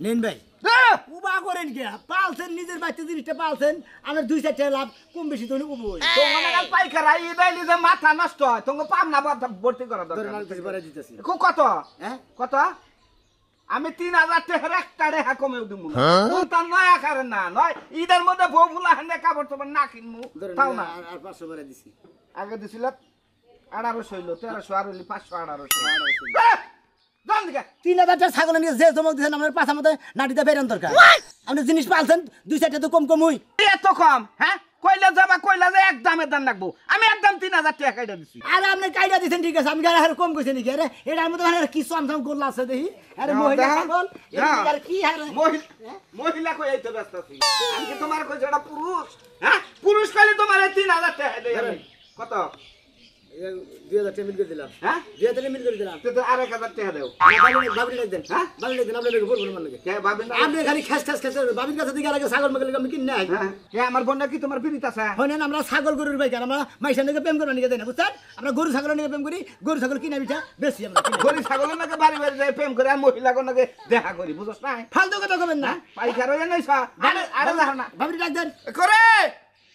নেন ভাই উবা করেন কে পালছেন নিজের বাচ্চা জিনিসটা পালছেন আমার 2-4 লাভ কম বেশি তো উবই তোমার কাছে পাইকারা ইদাইলি যে মাথা নষ্ট হয় তোমাকে পাবনা ভর্তি করা দরকার খুব কত হ্যাঁ কত আমি 3000 টাকার একটা রেখা কমে দিব না তা নয় আকারে না নয় ঈদের মধ্যে বউ ফুলা হানে কাপড় তোমার না কিনমু তাও না আর 500 করে দিছি আগে দিছিল 1800 হইলো 1300 আর হইলো 500 1800 জান দিকে 3000 টাকা ছাগল নিয়ে যে জমক দিছেন আমার পাছা মতে নাটিতে বেরন দরকার আপনি জিনিস পালছেন 2-4টা তো কম হই এত কম হ্যাঁ কইলা যাবা কইলা যে একদমে দাম রাখবো আমি একদম 3000 টাকা কাইটা দিছি আরে আপনি কাইটা দিছেন ঠিক আছে আমি গাড়ি আর কম কইছেন নাকি আরে এটার মধ্যে মানে কি সামসাম গোল আছে দেখি আরে মহিলা ছাগল এর কি আরে মহিলা কই আইতে ব্যস্ত আছি আমি কি তোমার কই যেটা পুরুষ হ্যাঁ পুরুষ কইলে তোমার 3000 টাকা দেই আমি কত 2000 টাকা মিল করে দিলাম হ্যাঁ 2000 টাকা মিল করে দিলাম তো 1000 টাকা দাও বাবুরি লাগবেন হ্যাঁ বাবুরি লাগবেন আপনি লাগে বলবো মানে কে ভাবেন আপনি খালি খাস বাবির কাছে দিকে আগে ছাগল মাগলে আমি কিনে নাই হ্যাঁ কে আমার বোনটা কি তোমার বিরিত আছে হনেন আমরা ছাগল গরুর বাইকার আমরা মাইসা নিয়ে প্রেম করব নিয়ে দেন বুঝছেন আমরা গরু ছাগল নিয়ে প্রেম করি গরু ছাগল কিনা বিটা বেশি আমরা গরু ছাগলের নাকি বাড়ি বাড়ি যাই প্রেম করে আর মহিলাগো নাকি দেখা করি বুঝছ না ফালতু কথা কবেন না পাইকার হয়ে নাইছ আরে দেখো না বাবুরি ডাক দেন করে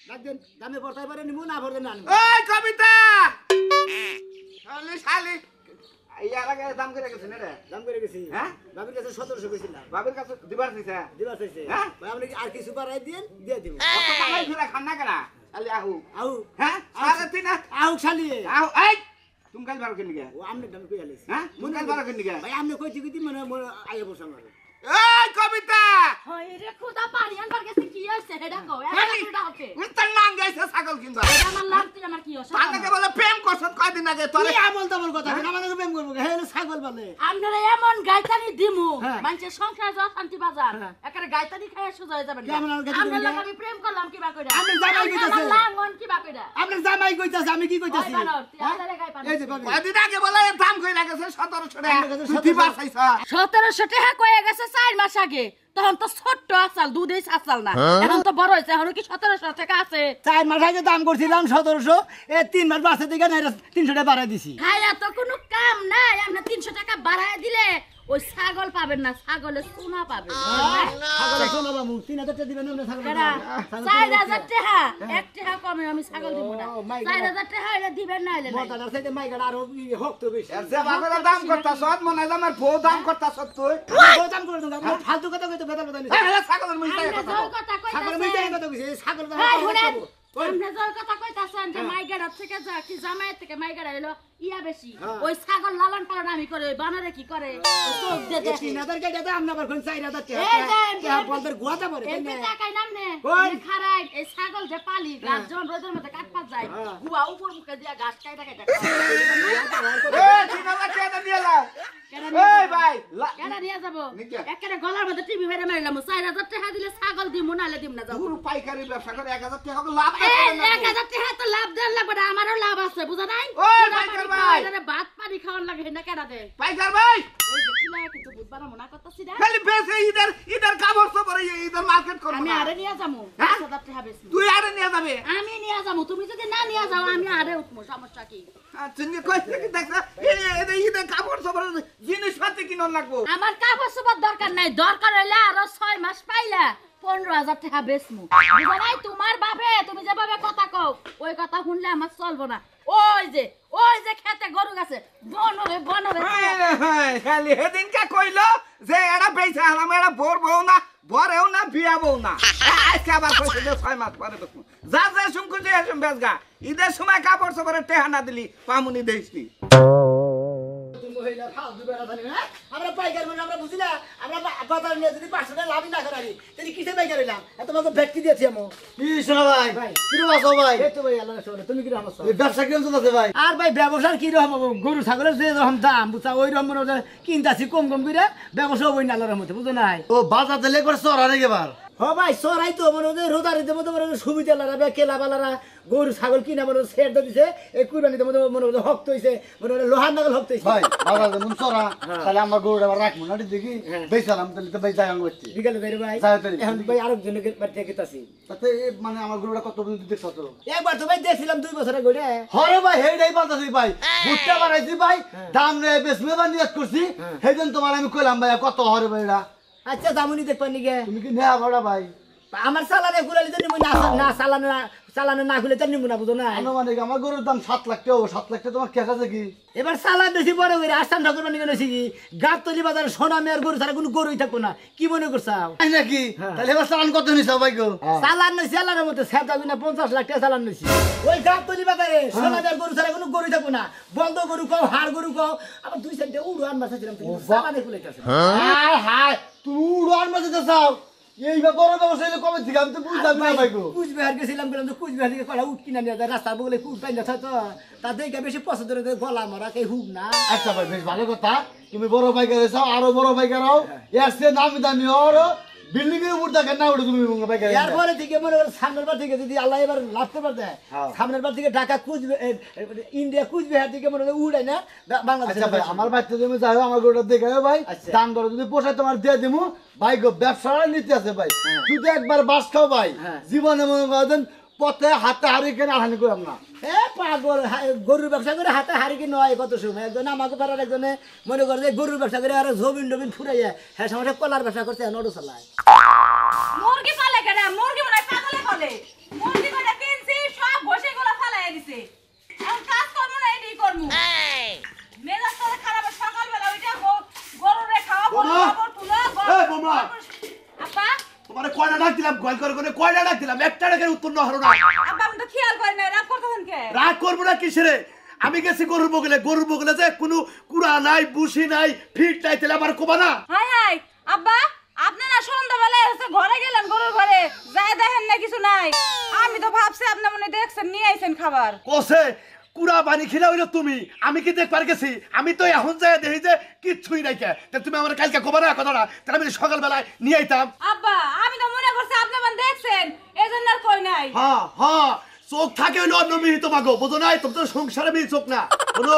ডাক দেন দামে পড়তাই পারে নিমু না পড়তে না ওই কবিতা শালি শালি ইয়ার আগে দাম করে গেছেন রে দাম করে গেছি হ্যাঁ বাবির কাছে 1700 কইছিলাম বাবার কাছে দিবার দিছে দিবা চাইছে হ্যাঁ ভাই আপনি আর কিছু বাড়াই দেন দিয়ে দিব কত টাকাই ফিরা খান না কেনা খালি আহু আউ হ্যাঁ সাড়ে তিন আউ শালিয়ে আহু এই তুমি কাল বারো কিন গিয়া ও আমনে দাম কই আইছে হ্যাঁ তুমি কাল বারো কিন গিয়া ভাই আমনে কই দিবি মানে আইয়া বসা মারে এই কবিতা হয় রে খোদা পানি আনবার গেছে কি হইছে এটা কও এটা হবে উত্তর নাম গাইছে ছাগল কিনবা আমার লাগতে আমার কি হইছে তাকে বলে প্রেম করছত কয়দিন আগে তোরে কি আমল তামল কথা না মানে প্রেম করব হে ছাগল বলে আপনারা এমন গায়তানি দিমু মানুষের সংসার যা শান্তি বাজার একারে গায়তানি খায় সোজা হয়ে যাবেন আমরা লাগা আমি প্রেম করলাম কিবা কইরা আমি জামাই কইতাছে লাঙ্গন কিবা কইরা আপনি জামাই কইতাছে আমি কি কইতাছি এই যে বাবু কয়দিন আগে বলে দাম কইরা গেছে 1700 টাকা তুই দিবার চাইছা 1700 টাকা কয়ে গেছে 4 মাস আগে তখন তো ছোট্ট আসাল দুধেই আসাল না এখন তো বড় হয়েছে এখন কি 1700 টাকা আছে 4 মাস আগে দাম করছিলাম 1700 এই 3 মাস বাসে দিকে না 300 টাকা বাড়াই দিছি খায়া তো কোনো কাম নাই আপনি 300 টাকা বাড়ায় দিলে ওই ছাগল পাবেন না ছাগলে সোনা পাবেন ছাগল সোনা বাবু 3000 টাকা দিবেন না ছাগল 4000 টাকা এক টাকা কমে আমি ছাগল দিব না 4000 টাকা এটা দিবেন না হলে মতাটা সাইতে মাইগাড় আর হক তো বেশি এর যে বাবার দাম করতাছ মনে হয় আমার বউ দাম করতাছ তুই দাম করে দাও আপনি ফালতু কথা কইতে বেতাল কথা নিছে এই ছাগলের মিষ্টি কথা কথা কইতাছেন ছাগল মিটাই কথা কইছে ছাগল আপনি জল কথা কইতাছেন যে মাইগাড়া থেকে যা কি জামাই থেকে মাইগাড়া হলো ইয়া বেশি ওই ছাগল লালন পালন আমি করে ওই বানারে কি করে চোখ দে দে 3000 টাকা দাও আমরা আবার কোন 4000 টাকা বলদের গোয়াটা পড়ে এই টাকাই নাম নে খারাই এই ছাগল যে পালি গাছ জন রোদের মধ্যে কাটপা যায় গুয়া উপর মুখে দিয়া গাছ কাইটা কাইটা এই 3000 টাকা দিয়ে লাও এই ভাই কেন নিয়ে যাব একেবারে গলার মধ্যে টিভি মেরে মারলাম 4000 টাকা দিলে ছাগল দিমু নালে দিম না যাব পুরো পাইকারি ব্যবসা করে 1000 টাকা লাভ 1000 টাকা তো লাভ দেন লাগবে না আমারও লাভ আছে বুঝা নাই ওই পাইকার ভাই আরে ভাত পানি খাওয়ার লাগে না কেন দে পাইকার ভাই এই যে কিলা কিন্তু বুঝবা না মনা করতেছি না খালি বেশি ঈদের কাপড় সবরে ঈদের মার্কেট করব আমি আরে নিয়ে যামু 1000 টাকা বেশি তুই আরে নিয়ে যাবে আমি নিয়ে যামু তুমি যদি না নিয়ে যাও আমি আরে উঠমু সমস্যা কি তুমি কই থেকে দেখছ এই ঈদের কাপড় সবরে জিনিসপাতি কিনন লাগবো আমার কাপড় সবার দরকার নাই দরকার হইলে আরো 6 মাস পাইলা 15000 টাকা বেচমু বুঝা নাই তোমার বাপে তুমি যেভাবে কথা কও ওই কথা শুনলে আমার চলবো না ওই যে খেতে গরু গাছে বনরে খালি হেদিন কা কইলো যে এরা বেইছা হলাম এরা বোর বউ না বরেও না বিয়া বউ না আজকে আবার কইছে যে 6 মাস পরে দেখুন যা যা শুনকু যে এসম বেজগা ঈদের সময় কাপড় সবরে টেহা না দিলি পামুনি দেইছি মহিলা খাও দুবেলা জানি না আমরা পাইকার মানে আমরা বুঝি না আমরা বাজার নিয়ে যদি 500 টাকা লাভ না করি তাহলে কিসে পাইকার হইলাম তোমাকে ব্যক্তি দিয়েছি আমি কি শোনা ভাই কি আছো ভাই এই তো ভাই আল্লাহ রাখো তুমি কি রাখো এই ব্যবসা কেমন চলছে ভাই আর ভাই ব্যবসার কি রকম গরু ছাগলের যে রকম দাম বুঝা ওই রকম কিনতাছি কম করে ব্যবসা ওই না আল্লাহর রহমতে বুঝো নাই ও বাজার দিলে করে চড়া নাকি এবার হ ভাই সরাই তো মনে হচ্ছে রোদারিতে মতো মনে সুবিধা লাগাবে কেলাবালারা গরু ছাগল কিনা মনে সেট দিছে এই কুরবানিতে মনে হচ্ছে হক্ত হইছে মনে হচ্ছে লোহার নাগাল হক্ত হইছে ভাই বাজার যেমন চড়া তাহলে আমার গরুটা আবার রাখবো না দেখি বেচালাম তাহলে তো ভাই যাই আমি করছি বিকালে যাই ভাই এখন ভাই আরেকজনের বাড়িতে গেতাছি তাতে মানে আমার গরুটা কত পর্যন্ত দেখছ তো একবার তো ভাই দেখছিলাম 2 বছর আগে ওটা হরে ভাই হেইডাই পাতাছি ভাই ভুট্টা বানাইছি ভাই দাম রে বেশ মেবা নিয়ত করছি সেইদিন তোমার আমি কইলাম ভাই কত হরে ভাই এটা আচ্ছা দামুনি দেখবেন নিকে তুমি কি নেয়া ভাড়া ভাই আমার চালানে খুলালি তো নিমু না চালানে না খুলে তো নিমু না বুঝো না আনুমানিক আমার গরুর দাম 7 লাখ টাকা 7 লাখ টাকা তোমার ক্যাশ আছে কি এবার চালান বেশি বড় করে আসাম ঠাকুর মানে গেছে কি গাবতলি বাজারে সোনা মেয়ার গরু ছাড়া কোনো গরুই থাকবো না কি মনে করছাও তাই নাকি তাহলে এবার চালান কত নিছ ভাই গো চালান নইছি আল্লাহর মতো স্যার যাবি না 50 লাখ টাকা চালান নইছি ওই গাবতলি বাজারে সোনা মেয়ার গরু ছাড়া কোনো গরুই থাকবো না বন্ধ গরু কও হাড় গরু কও আবার দুই সাইডে উড়ু আন মাছাছিলাম চালানে খুলেছে হায় হায় তুমি উড়ান মাঝে যাও এইবার বড় ব্যবসা হইলে কবে থেকে আমি তো বুঝলাম না ভাই গো কুচবিহার গেছিলাম বললাম তো কুচবিহার থেকে কলা উঠ কিনা নিয়ে যায় রাস্তার বগলে কুট পাই না তো তাদের বেশি পছন্দ করে গলা মারা কে হুক না আচ্ছা ভাই বেশ ভালো কথা তুমি বড় পাইকারে চাও আরো বড় পাইকার হও এর চেয়ে দামি দামি আরো বিল্ডিং এর উপর দেখেন না ওটা তুমি পাইকারে এরপরে থেকে মনে করো সামনের বার থেকে যদি আল্লাহ এবার লাভ করবার দেয় সামনের বার থেকে ঢাকা ইন্ডিয়া কুচবিহার থেকে মনে করো উড়াই না বাংলাদেশ আচ্ছা ভাই আমার বাচ্চা তুমি যাও আমার গরুটা দেখাও ভাই আচ্ছা। দাম দর যদি পোষায় তোমার দিয়ে দিমু ভাই গো ব্যবসাটা নিতে আছে ভাই তুই একবার বাস খাও ভাই জীবনে মনে করেন পথে হাতে হারিয়ে কেন আহানি করলাম না পাগল গরুর ব্যবসা করে হাতে হারিকে নয় কত সময় একজন আমাকে পাড়ার একজনে মনে করে যে গরুর ব্যবসা করে আর জমিন টবিন ফুরাইয়া হ্যাঁ সময় কলার ব্যবসা করতে নড়ো চালায় মুরগি পালে কেডা মুরগি মনে হয় পাগলে পালে মুরগি কটা কিনছি সব বসে গুলো ফালাই দিছে এখন কাজ করব না এটাই করব মেজাজ তো খারাপ সকাল বেলা ওইটা গরুরে খাওয়া গরুর তুলো এই বোমা! আপা তোমারে কয়টা ডাক দিলাম গোল করে কয়টা ডাক দিলাম একটা ডাকের উত্তর না হলো না আপা আমি তো খেয়াল করি না রাগ করতেছেন কে রাগ করবো না কিসেরে আমি গেছি গরুর বগলে যে কোনো কুড়া নাই বুসি নাই ফিট নাই তাহলে আমার কোবা না হাই হাই আব্বা আপনি না সন্ধ্যাবেলায় হচ্ছে ঘরে গেলেন গরুর ঘরে যাই দেখেন না কিছু নাই আমি তো ভাবছি আপনি মনে হয় দেখছেন নিয়ে আইছেন খাবার কোসে কুড়া বানি খিলা হইলো তুমি আমি কি দেখবার গেছি আমি তো এখন যাই দেখি যে কিচ্ছুই নাই কে তা তুমি আমার কালকে কোবা না কথাটা তাহলে আমি সকালবেলায় নিয়ে আইতাম আব্বা আমি তো মনে করছি আপনি মানে দেখছেন এজন্য আর কই নাই হ্যাঁ হ্যাঁ চোখ থাকে হইলো অন্য মিহিত মাগো বোঝো নাই তুমি তো সংসারে মিহি চোখ না বলো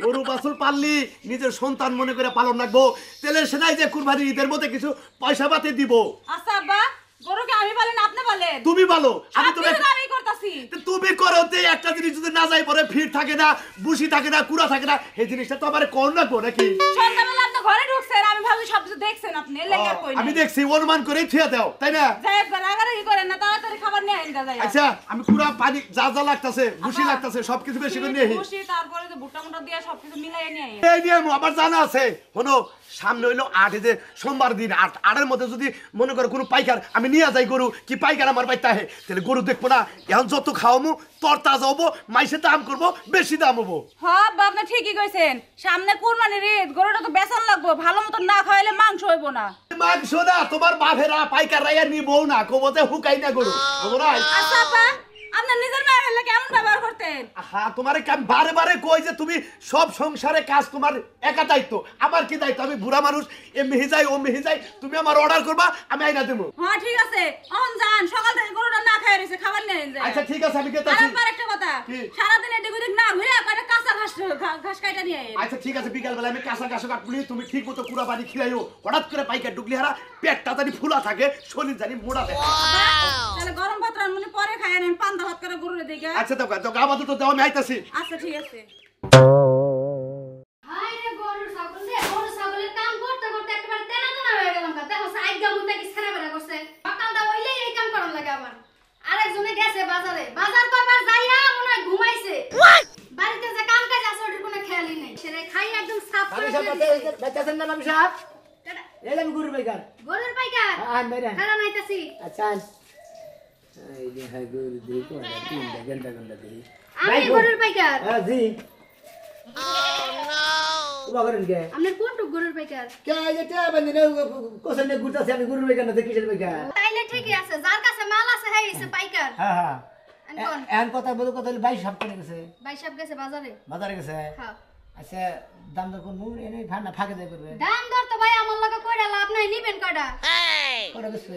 গরু বাছুর পাললি নিজের সন্তান মনে করে পালন রাখবো তেলের সেনাই যে কুরবানি ঈদের মধ্যে কিছু পয়সা পাতি দিব আচ্ছা আব্বা গরুকে আমি বলেন আপনি বলেন তুমি বলো আমি আমি তো আমি করতাছি তুমি করো যে একটা জিনিস যদি না যাই পরে ফিট থাকে না বুসি থাকে না কুড়া থাকে না এই জিনিসটা তো আমার কোন রাখবো নাকি সন্ধ্যাবেলা আপনি ঘরে ঢুকছেন আমি ভাবছি সব কিছু দেখছেন আপনি এর লাগি আর কই আমি নাই দেখছি অনুমান করেই থিয়া দাও তাই না যাই একবার রাগারাগি করেন না তাড়াতাড়ি খাবার নিয়ে আইন যাই আচ্ছা আমি কুড়া পানি যা যা লাগতাছে বুসি লাগতাছে সবকিছু বেশি করে নিয়ে খুশি তারপরে যে ভুট্টা মুটা দিয়ে সবকিছু মিলাই নিয়ে আইন এই নিয়ে আমার জানা আছে শোনো সামনে হইলো 8 যে সোমবার দিন 8 মধ্যে যদি মনে করো কোনো পাইকার আমি নিয়ে যাই গরু কি পাইকার আমার বাইতে আহে তাহলে গরু দেখবো না এখন যত খাওয়ামু তর তাজা হবো মাইসে দাম করবো বেশি দাম হবো হ্যাঁ বাবা আপনি ঠিকই কইছেন সামনে কুরবানির ঈদ গরুটা তো বেচন লাগবে ভালো মতো না খাওয়াইলে মাংস হইব না মাংস না তোমার বাপেরা পাইকার রাইয়া নিবো না কবতে হুকাই না গরু বুঝো না আচ্ছা আপা আপনার নিজের মেয়ের হলে কেমন ব্যবহার করতেন হ্যাঁ তোমার বারে বারে কই যে তুমি সব সংসারে কাজ তোমার একা দায়িত্ব আমার কি দায়িত্ব আমি বুড়া মানুষ এ মিহি যাই ও মিহি যাই তুমি আমার অর্ডার করবা আমি আইনা দেবো হ্যাঁ ঠিক আছে অন যান সকাল থেকে গরুটা না খাই রইছে খাবার নিয়ে আইন যায় আচ্ছা ঠিক আছে আমি আর গেতাছি আবার একটা কথা কি? সারাদিন এদিক ওদিক না ঘুরে কয়টা কাঁচা ঘাস কাইটা নিয়ে আইন আচ্ছা ঠিক আছে বিকাল বেলা আমি কাঁচা কাঁচা কাটবলি তুমি ঠিক মতো পুরা বাড়ি খিলাইও হঠাৎ করে পাইকার ডুবলি হারা পেটটা জানি ফুলা থাকে শরীর জানি মোড়া থাকে তাহলে গরম ভাত রান্না পরে খাই আনেন পান্তা ভাত করে গরুরে দিকে আচ্ছা তো আমাদের তো দেওয়া আমি আইতাছি আচ্ছা ঠিক আছে হায়রে গরুর ছাগলের কাম করতে করতে একেবারে তেনা তেনা হয়ে গেলাম গা দেখো সাইগা মুইতা কি ছাড়া বেরা করছে সকালটা হইলেই এই কাম করার লাগে আমার আরেকজনে গেছে বাজার করবার যাইয়া মনে হয় ঘুমাইছে বাড়িতে যে কাম কাজ আছে ওটার কোনো খেয়ালই নাই সেরে খাই একদম সাফ করে দিয়েছে বেচাছেন না আমি সাহেব এলাম গরুর পাইকার গরুর পাইকার আন বাইরে খানা নাইতাছি আচ্ছা এই যে হ্যাঁ গরু দেখো তিনটা ঘন্টা দেখি আমি গরুর পাইকার হ্যাঁ জি ও করেন কে আপনার কোনটুক গরুর পাইকার কে যেটা বান্দিনে কোসেন নে গুড়তাছে আমি গরুর পাইকার না দেখি কিসের পাইকার তাইলে ঠিকই আছে যার কাছে মাল আছে হ্যাঁ এসে পাইকার হ্যাঁ হ্যাঁ কোন এন কথা বলে কথা ভাই সব করে গেছে ভাই সাহেব গেছে বাজারে বাজারে গেছে হ্যাঁ আচ্ছা দাম দর কোন মুন এনে ভান্না ফাঁকে দেয় করবে দাম দর তো ভাই আমার লগে কইরা লাভ নাই নিবেন কয়টা করে গেছে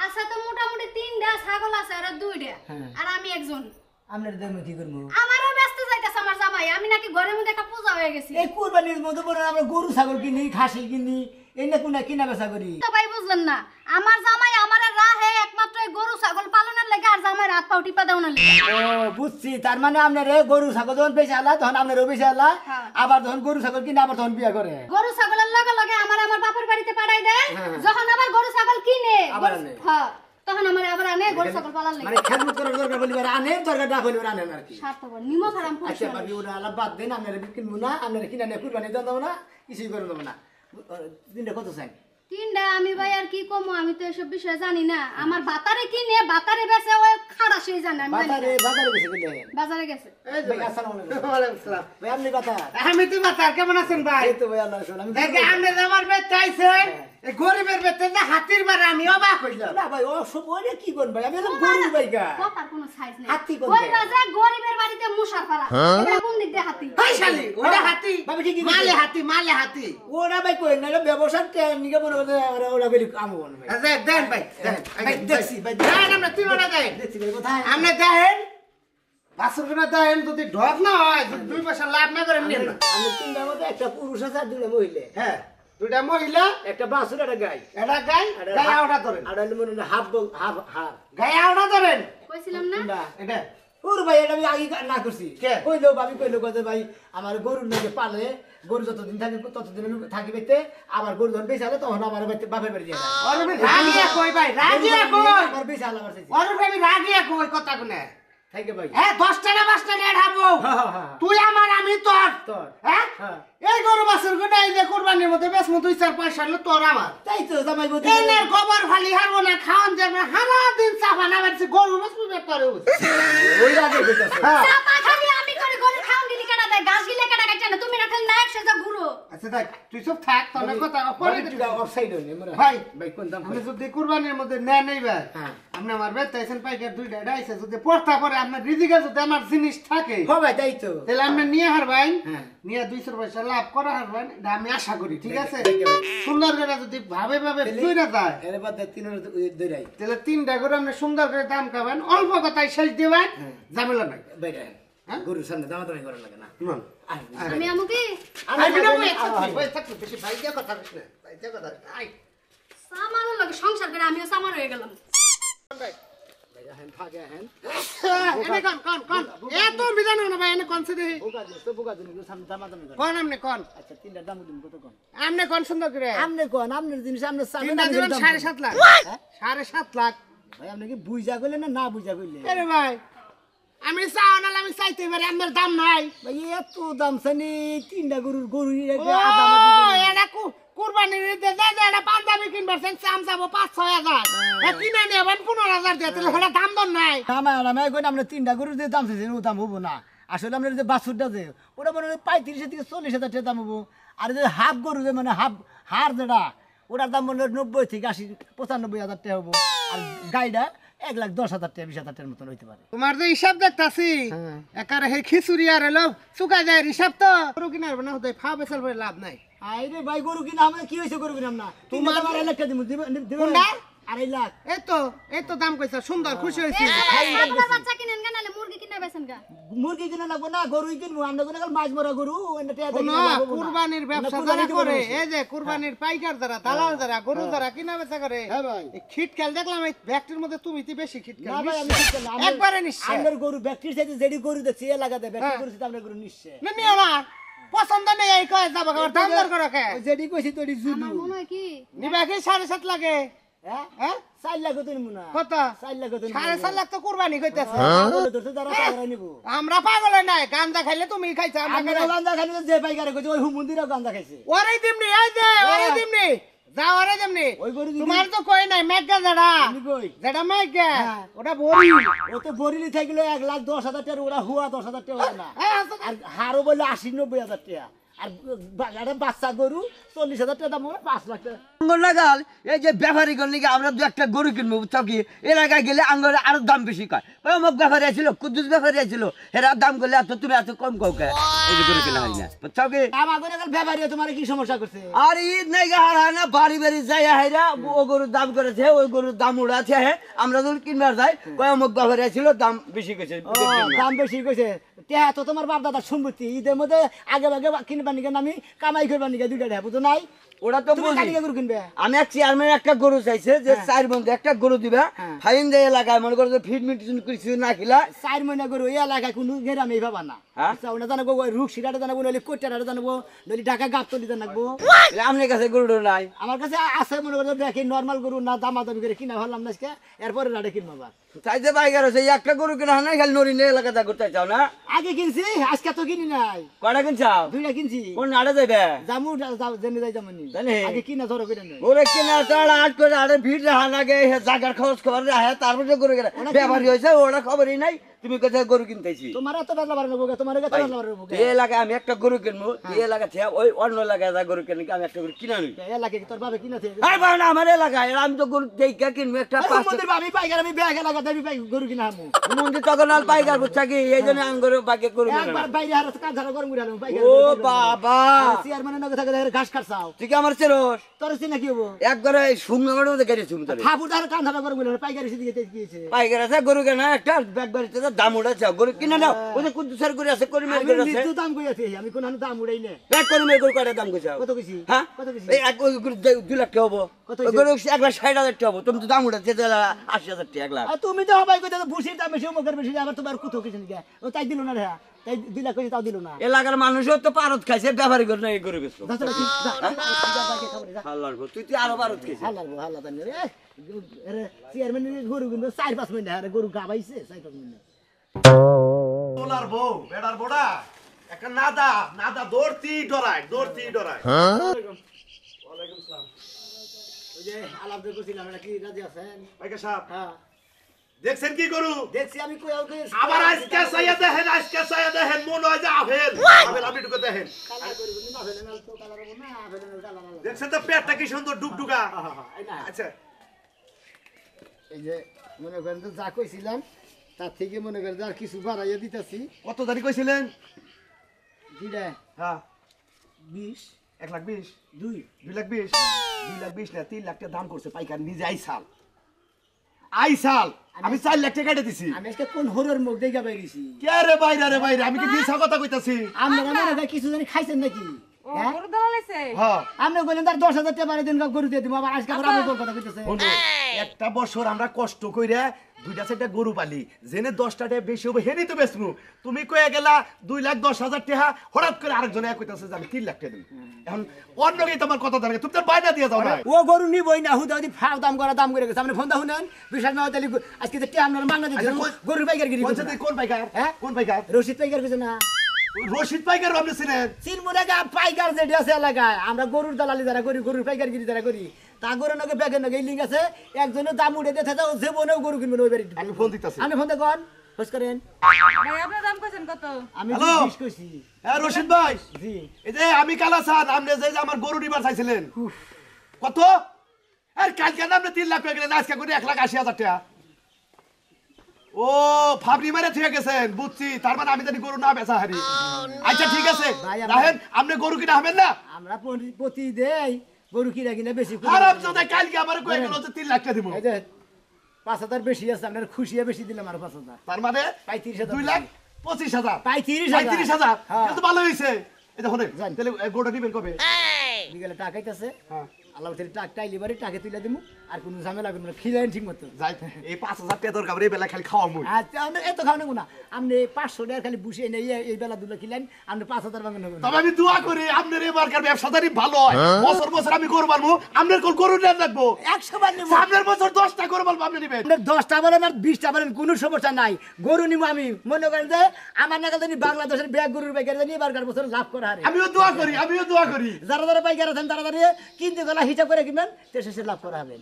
আচ্ছা তো মোটামুটি 3টা ছাগল আছে আর 2টা হ্যাঁ। আর আমি একজন আপনার দেবো কি করবো আমারও ব্যস্ত যাইতাছে আমার জামাই আমি নাকি ঘরের মধ্যে একটা পূজা হয়ে গেছি এই কুরবানির মধ্যে পরে আমরা গরু ছাগল কিনি খাসি কিনি এই না কোনা কিনা বেচা করি তো ভাই বুঝলেন না আমার জামাই আমারে রাহে একমাত্র এই গরু ছাগল পালনের লাগে আর জামাই আমার হাত পাও টিপা দাও না ও বুঝছি, তার মানে আপনার গরু ছাগল যখন বেশি আলা তখন আপনারও বেশি আলা, হ্যাঁ। আবার যখন গরু ছাগল কিনে আবার তখন বিয়া করে। গরু ছাগলের লগে লগে আমার বাপের বাড়িতে পাঠাই দেয়, যখন আবার গরু ছাগল কিনে আবার আনে। হ্যাঁ তখন আমার আবার আনে গরু ছাগল পালার লাগে। মানে খেদমত করার দরকার বলি আনে, দরকার না বলি আনেন আর কি। স্বার্থপর নিমক হারাম পুরুষ আচ্ছা মানুষ। ভাবি ওরা আলাপ বাদ দেন, আপনারা কিনবো না, আপনারা কিনে নিয়ে কুরবানি দেবো না, কিছুই করে দেবো না। দিনটা কত চাই? তিনটা আমি ভাই আর কি কমো, আমি তো এসব বিষয়ে জানি না। আমার বাতারে কিনে বাতারে বেচে ওই খাড়া সেই জানে, আমি জানি না। বাজারে বেশি কিনলে বাজারে গেছে। ভাই আসসালামু আলাইকুম। ভাই আপনি কথা আমি তো বাতার কেমন আছেন ভাই? এই তো ভাই আল্লাহ রাখুন। আমি দেখে আপনি আমার বেতে আইছেন, এই গরিবের বেতে যে হাতির বারে আমি অবাক হইলাম। না ভাই ও সব ওরে কি করবেন ভাই, আমি হলাম গরু ভাইকা। কথার কোনো সাইজ নেই। হাতি কোন ওই জায়গায়? বাজে গরিবের বাড়িতে মুশার পাড়া। এটা কোন দিক দিয়ে হাতি? হাই শালি, ওটা হাতি, ভাবি ঠিকই কইছে। মালে হাতি। ওরা ভাই কই না, এটা ব্যবসা নিকে মনে করে ওরা বেরি কাম হবো না ভাই। আচ্ছা দেন ভাই, দেন। ভাই দেখছি ভাই, দেন আমরা তুই ওটা দেন। দেখছি ভাই কোথায়? আপনি দেখেন, বাসুর কিনা দেখেন, যদি ঢক না হয়, দুই পয়সা লাভ না করেন নিন না। আমি তিনটার মধ্যে একটা পুরুষ আছে আর দুইটা মহিলা, হ্যাঁ, দুইটা মহিলা, একটা বাছুর একটা গাই, এটা গাই, গায়ে আওটা ধরেন, আর হলো মনে হয় হাফ হাফ গায়ে আওটা ধরেন। কইছিলাম না? কোনটা? এটা ওর ভাই এটা আমি আগে না করছি। কে? কইলো ভাবি কইলো কত ভাই আমার গরুর নাকি পালে, গরু যতদিন থাকে ততদিন থাকি বেতে, আবার গরু যখন বেঁচে আলে তখন আমার বাপের বাড়ি দিয়ে যায়। ওরে ভাই রাগিয়া কই ভাই, রাগিয়া কই, আমার বেঁচে আলে আমার চাইছি। ওরে ভাই রাগিয়া কই কথা কোনে। থাকে ভাই। হ্যাঁ 10 টাকা 5 টাকা এড়াবো, হ্যাঁ। তুই আমার আমি তোর, তোর। হ্যাঁ হ্যাঁ। এই গরু বাছুর গোটা এই যে কুরবানির মধ্যে বেশ মতো 2-4 হলো তোর আমার। তাই তো জামাই বলতে এনের গোবর ফালি হারবো না, খাওয়ান যাবে সারা দিন চাপা না বেরছে, গরু বেশ তোরে ওই আগে কইতাছে। চাপা খালি আমি করে গরু খাওন গিলি কেডা দেয়, ঘাস গিলে কেডা কাটে না, তুমি না খালি নায়ক সেজা ঘুরো। আচ্ছা দেখ তুই সব থাক, তোর কথা পরে অফসাইড হইনি মোরা। ভাই ভাই কোন দাম? আমি যদি কুরবানির মধ্যে নেয় নেই ভাই, হ্যাঁ। আপনি আমার বেতাইছেন পাইকার দুইটা আইছে, যদি পড়তা পরে আপনার রিজিকে যদি আমার জিনিস থাকে হ্যাঁ ভাই তাই তো। তাহলে আপনি নিয়ে হারবেন, হ্যাঁ। নিয়ে 200 পয়সা লাভ করা হারবেন, এটা আমি আশা করি, ঠিক আছে? ঠিক আছে। সুন্দর করে যদি ভাবে দুই না যায়, এর বাদে তিনের দইরাই। তাহলে 3টা করে আপনি সুন্দর করে দাম খাবেন, অল্প কথায় শেষ দিবেন, ঝামেলা নাই। বাইরে হ্যাঁ গরুর সামনে দামাদামি করা লাগে না। মান আয়, আমি আমু কি আইবি না বই আয়, আয়। বই থাকতে বেশি ভাইয়া কথা কইছ না, ভাইয়া কথা আই সামানের লগে সংসার করে আমিও সামান হয়ে গেলাম। বাইরে হেন ফাগে হেন। এনে কোন এত বিধান না ভাই, এনে কোন সে দেখি বোকা দিন সামনে দামাদামি করে। কোন আপনি কোন আচ্ছা তিনটার দাম দিন কত কোন? আপনি কোন সুন্দর করে আপনি কোন আপনার জিনিস আপনি সামনে 3টা দিবেন 7.5 লাখ, 7.5 লাখ। ভাই আপনি কি বুঝা কইলেন না না বুঝা কইলেন? আরে ভাই আমি চাও না, আমি চাইতে পারি, আমার দাম নাই। ভাই এত দাম জানি তিনটা গরু ও আদা এটা কুরবানির ঈদে যে এটা পাঞ্জাবি কিনবেন চাম যাবো 5-6 হাজার, কিনে নেবেন 15,000 দিয়ে, তাহলে সেটা দাম দর নাই। আমি কই আমরা তিনটা গরুর যে দাম চাইছেন ও দাম হবো না। আসলে আপনার যে বাছুরটা যে ওটা মনে হয় 35,000 থেকে 40,000 টাকা দাম হবো। আর যে হাফ গরু যে মানে হার যেটা ওটার দাম মনে হয় 90 থেকে 80-95,000 টাকা হবো। আর গাইটা 1,10,000 টাকা 20,000 টাকার মতন হইতে পারে। তোমার যে হিসাব দেখতাছি একারে হে খিচুড়ি আর এলো চুকা যায় হিসাব, তো গরু কিনার না হতে ফা বেচার পরে লাভ নাই। আইরে ভাই গরু কিনা আমরা কি হইছে গরু কিনাম না। তোমার 2.5 লাখ টাকা দিবেন কোনটা? 2.5 লাখ। এই তো দাম কইছা, সুন্দর খুশি হইছি। আপনার বাচ্চা কিনেন কেন, নালে মুরগি কিনে বেছেন গা? মুরগি কিনা লাগবো না, গরুই কিনবো আমরা, কোনো মাছ মরা গরু এনে টাকা দিয়ে কোন কিনা লাগবো না। কুরবানির ব্যবসা আমরা যারা কুরবানি করে, দিব না। এই যে কুরবানির পাইকার যারা, দালাল যারা, গরু যারা কিনা বেচা করে, হ্যাঁ ভাই। এই খিটকাল দেখলাম এই ব্যক্তির মধ্যে তুমি তো বেশি খিটকাল। না ভাই আমি ঠিক করলাম। একবারে নিশ্চয় আমার গরু ব্যাকটির সাথে যেডি গরু দেখছি এ লাগাতে ব্যাকটি হ্যাঁ। গরু সাথে আমরা গরু নিশ্চয়। না নিও না, পছন্দ নেই এই কয় যাবো, আবার দাম দর করে কে যেডি কইছি তোডি জুদু। আমার মনে হয় কি নিবা কি 7.5 লাগে, হ্যাঁ হ্যাঁ 4 লাখ তো নিমু না। কত? 4 লাখ তো নিমু। 4.5 লাখ তো কুরবানি কইতাছে। তো যারা টাকা নিব। আমরা পাগল নাই, গান্দা খাইলে তুমি খাইছো, আমরা আমরা গান্দা খালি যে পাইকারে কইছে ওই হুমুন্দিরা গান্দা খাইছে। ওরে দিমনি, এই যে ওরে দিমনি, যা ওরে দিমনি। ওই গরু দিদি- তোমার তো কই নাই মেঘা যারা, আমি কই যেটা মেঘা হ্যাঁ। ওটা বড়ি। ও তো বরিলি থাকলে 1,10,000 টাকা ওরা হুয়া 10,000 টাকা হবে না। হ্যাঁ, আর হারও বলে 80-90,000 টাকা। আর একটা বাচ্চা গরু 40,000 টাকা দাম হবে 5 লাখ টাকা। লাগাল এই যে ব্যাপারী করলে আমরা দু একটা গরু কিনবো বুঝছো কি, এলাকায় গেলে আঙ্গর আরো দাম বেশি কয়। ওই অমুক ব্যাপারী আছিল, কুদ্দুস ব্যাপারী আছিল, এরা দাম করলে এত তুমি এত কম কাউ কে, এই যে গরু কিনা হয় না বুঝছো কি। আমার করে ব্যাপারী তোমার কি সমস্যা করছে? আর ঈদ নাই হার হয় না, বাড়ি বাড়ি যাই হাইরা ও গরুর দাম করেছে, ওই গরুর দাম উড়াছে, হ্যাঁ আমরা যখন কিনবার যাই কয় অমুক ব্যাপারী আছিল, দাম বেশি কইছে। দাম বেশি কইছে তে তো তোমার বাপ দাদার সম্পত্তি, ঈদের মধ্যে আগে আগে কিনবার নিকে আমি কামাই করবার নিকে 2টা টাকা বুঝো নাই। ওটা তো তুমি বুঝি। কালিকা গরু কিনবে আমি এক চেয়ারম্যান একটা গরু চাইছে যে 4 বন্ধু একটা গরু দিবা হ্যাঁ। ফাইন যে এলাকায় মনে করো যে ফিড মিটিং কিছু না খিলা 4 মহিনা গরু এই এলাকায় কোনো গ্রামে পাবা না হ্যাঁ? ওনা জানাবো রুক সিরাটা জানাবো নইলে কোটাটা জানাবো নইলে ঢাকা গাবতলি জানাবো আপনার কাছে গরুটা নাই আমার কাছে আছে মনে করো দেখি নর্মাল গরু না দামাদামি করে কিনা ভাবলাম না আজকে এরপরে রাডে কিনবো আবার তাই যে পাইকার আছে এই একটা গরু কিনা নাই খালি নরিনে এলাকাতে করতে চাও না আগে কিনছি আজকে তো কিনি নাই কয়টা কিনছাও 2টা কিনছি কোন নাড়ে যাইবে জামু জেনে যাই জামনি জানি। আগে কিনা ধরো করে নাই গরু কিনা তার আট করে আরে ভিড় রাখা লাগে জাগার খরচ খবর রাখে তারপরে গরু কিনা ব্যাপারী হয়েছে ওটা খবরই নাই তুমি কোথায় গরু কিনতেছি তোমার এত বেলা বাড়ানো বোকা তোমার এত বেলা বাড়ানো বোকা এই এলাকায় আমি একটা গরু কিনবো এই এলাকা থেকে ওই অন্য এলাকায় যা গরু কিনি আমি একটা গরু কিনা নিই এলাকায় তোর বাবে কিনা থেকে এই বাবা না আমার এলাকায় আমি তো গরু দেখা কিনবো একটা পাঁচ মন্দির আমি পাইকার আমি ব্যাগ এলাকাতে আমি গরু কিনা হামু মন্দির তখন আর পাইকার বুঝছা কি এই জন্য আমি গরু বাকি গরু কিনা একবার না। বাইরে হারা কাজ ধরা গরম করে আলম পাইকার ও বাবা চেয়ারম্যানের নগে থাকে দেখে ঘাস কাটছাও তুই কি আমার চেরোস তোর চিনা কি হবো একবারে সুন্দর মধ্যে গেছি তুমি তাহলে ফাবুর ধারে কান ধরা গরম করে পাইকার এসে দিকে গিয়েছে পাইকার আছে গরু কেনা একটা ব্যাগ বাড়িতে দাম উঠেছে গরু কিনে নাও ওই যে কুদ্দুসের গরু আছে করিমের আমি গরু আছে মৃত্যু দাম কইয়াছি আমি কোন দাম উড়াই না ব্যাগ করিমের গরু কয়টা দাম কইছাও কত কইছি হ্যাঁ কত কইছি এই এক ওই গরু 2 লাখ টাকা হবো কত ওই হইছে? গরু 1,60,000 টাকা হবো তুমি তো দাম উঠেছে 80,000 টাকা 1 লাখ আর তুমি তো হবাই কইতা ভুসির দাম বেশি মুখের বেশি আবার তোমার কত কিছু নিকে ও তাই দিল না রে তাই 2 লাখ কইছি তাও দিল না এলাকার মানুষও তো পারত খাইছে ব্যাপারী করে না এই গরু বেচো যা চলো যা হাল্লার গরু তুই আরো পারত খাইছে হাল্লা তানি রে আরে চেয়ারম্যান গরু কিনবে 4-5 মিনিট আরে গরু গাবাইছে 4-5 মিনিট তোলার বউ বেড়ার বোড়া একটা নাদা দৌড়তি ডরায় ওই যে আলাপ যে করছিলাম এটা কি রাজি আছেন পাইকার সাহেব হ্যাঁ দেখছেন কি গরু দেখছি আমি কইও কই আবার আজকে সাইয়া দেখেন মন হয় যে আপেল আপনি ঢুকে দেখেন কালার করি না ফেলে না তো কালার না ফেলে না কালার দেখছেন তো পেটটা কি সুন্দর ডুগডুগা আচ্ছা এই যে মনে করেন তো যা কইছিলাম তার থেকে মনে করেন আর কিছু বাড়াইয়া দিতেছি কত তারিখ কইছিলেন দিটা হ্যাঁ 20 1,20,000 2 2,20,000 না 3 লাখ টাকা দাম করছে পাইকার নিজে আইসাল আমি 4 লাখ টাকা কেটে দিছি আমি আজকে কোন হরর মুখ দেখা বাইরেছি কে রে বাইরে আমি কি মিছা কথা কইতাছি আমরা মনে হয় কিছু জানি খাইছেন নাকি হ্যাঁ হ্যাঁ আপনি বলেন তার 10,000 টাকা বাড়ি দিন গরু দিয়ে দিব আবার আজকে আবার আমার কথা কইতেছে বন্ধু একটা বছর আমরা কষ্ট কইরা 2টা গরু পালি জেনে 10টা টাকা বেশি হবে হেনি তো বেচমু তুমি কয়ে গেলা 2,10,000 টাকা হঠাৎ করে আরেকজনে কইতাছে যে আমি 3 লাখ টাকা দেব এখন অন্যকে তোমার কথা দাঁড়ায় তুমি তো বাইনা দিয়ে যাও না ও গরু নিবই না হুদা দি ফাও দাম করে গেছে আপনি ফোন দাও নেন বিশাল না তাহলে আজকে তো টাইম না মাংনা দিছি গরু পাইকার গিরি কোন পাইকার হ্যাঁ? কোন পাইকার রশিদ পাইকার কইছে না রশিদ পাইকার আপনি চিনেন চিনমুনা গা পাইকার যেটি আছে এলাকায় আমরা গরুর দালালি যারা করি গরুর পাইকার গিরি যারা করি তা গরু নাকি ব্যাগের নাকি লিঙ্ক আছে একজনের দাম উঠে দিয়ে থাকে যে বনেও গরু কিনবেন ওই বাড়ি আমি ফোন দিতাছি আপনি ফোন দেখুন খোঁজ করেন আমি হ্যালো? 20 কইছি হ্যাঁ রশিদ ভাই জি এই যে আমি কালাসান আপনি যে আমার গরু নিবার চাইছিলেন কত আর কালকে না আপনি 3 লাখ টাকা গেলেন আজকে করে 1,80,000 টাকা ও ফাবরি মারে ঠিক গেছেন বুঝছি তার মানে আমি জানি গরু না বেচা হারি আচ্ছা ঠিক আছে ভাই, আমরা- রাহেন আপনি গরু কিনা হবেন না আমরা প্রতি দেই গরু কিনা কিনা বেশি করি। খারাপ যদি কালকে আমার কয়ে গেল যে 3 লাখ টাকা দিব এই যে 5,000 বেশি আছে আপনার খুশিয়া বেশি দিলাম আর 5,000 তার মানে পাই 30,000 2,25,000 পাই 30,000 35,000 হ্যাঁ। কিন্তু ভালো হইছে এই দেখুন জান। তাহলে গরুটা নিবেন কবে বিকেলে টাকা আইতাছে হ্যাঁ আল্লাহ তাআলা টাকা টাইলি বাড়ি টাকা তুইলা দিমু আর কোনো ঝামেলা করব না খিলাইন ঠিক মতো যাই এই 5,000 টাকা দরকার এই বেলা খালি খাওয়া মুই আচ্ছা আমরা এত খাওয়া নেব না আপনি 500 টাকা খালি বুঝে নেই এই বেলা দুলা খিলাইন আপনি 5,000 ভাঙা নেবেন তবে আমি দোয়া করি আপনার এবারকার ব্যবসাদারি ভালো হয় বছর বছর আমি গরু মারবো আপনার কোন গরু নেন রাখবো 100 বার নেব সামনের বছর 10টা গরু মারবো আপনি নেবেন আপনার 10টা বলেন আর 20টা বলেন কোনো সমস্যা নাই গরু নিব আমি মনে করেন যে আমার নাগাল জানি বাংলাদেশের ব্যাগ গরুর পাইকার জানি এবারকার বছর লাভ করা হারে আমিও দোয়া করি যারা যারা পাইকার আছেন তারা কিনতে গেলা হিসাব করে কিনবেন তো শেষে লাভ করা হবে